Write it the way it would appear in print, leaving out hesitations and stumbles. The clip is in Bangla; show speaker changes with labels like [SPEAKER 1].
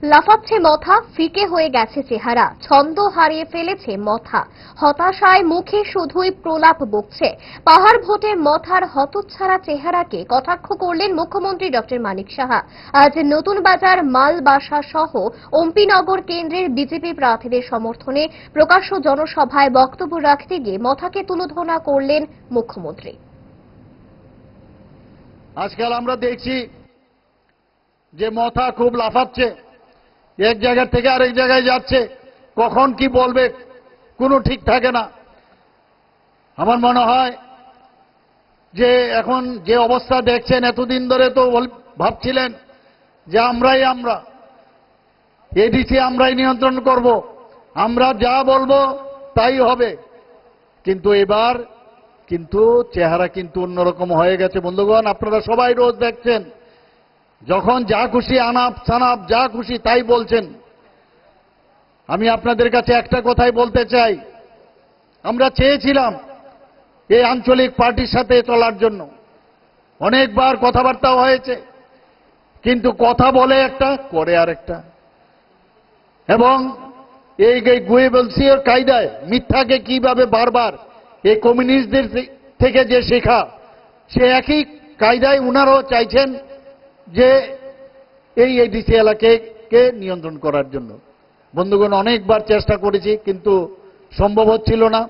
[SPEAKER 1] লাফাচ্ছে মাথা, ফিকে হয়ে গেছে চেহারা, ছন্দ হারিয়ে ফেলেছে মাথা, হতাশায় মুখে শুধুই প্রলাপ বকছে। পাহাড় ভোটে মাথার হতচ্ছাড়া চেহারাকে কটাক্ষ করলেন মুখ্যমন্ত্রী ডক্টর মানিক সাহা। আজ নতুন বাজার মালবাসা সহ অম্পিনগর কেন্দ্রের বিজেপি প্রার্থীদের সমর্থনে প্রকাশ্য জনসভায় বক্তব্য রাখতে গিয়ে মাথাকে তুলোধনা করলেন মুখ্যমন্ত্রী।
[SPEAKER 2] আজকাল আমরা দেখছি যে মাথা খুব লাফাচ্ছে, এক জায়গা থেকে আরেক জায়গায় যাচ্ছে, কখন কি বলবে কোনো ঠিক থাকে না। আমার মনে হয় যে এখন যে অবস্থা দেখছেন, এতদিন ধরে তো ভাবছিলেন যে আমরা এডিসি আমরাই নিয়ন্ত্রণ করব, আমরা যা বলবো তাই হবে, কিন্তু এবার চেহারা কিন্তু অন্যরকম হয়ে গেছে। বন্ধুগণ, আপনারা সবাই রোজ দেখছেন, যখন যা খুশি আনাপ সানাপ যা খুশি তাই বলছেন। আমি আপনাদের কাছে একটা কথাই বলতে চাই, আমরা চেয়েছিলাম এই আঞ্চলিক পার্টির সাথে চলার জন্য, অনেকবার কথাবার্তা হয়েছে, কিন্তু কথা বলে একটা করে আরেকটা, এবং এই গুয়েবলসির কায়দায় মিথ্যাকে কিভাবে বারবার এই কমিউনিস্টদের থেকে যে শেখা, সে একই কায়দায় উনারাও চাইছেন যে এই এডিসি এলাকাকে নিয়ন্ত্রণ করার জন্য। বন্ধুগণ, অনেকবার চেষ্টা করেছি কিন্তু সম্ভব হচ্ছিল না।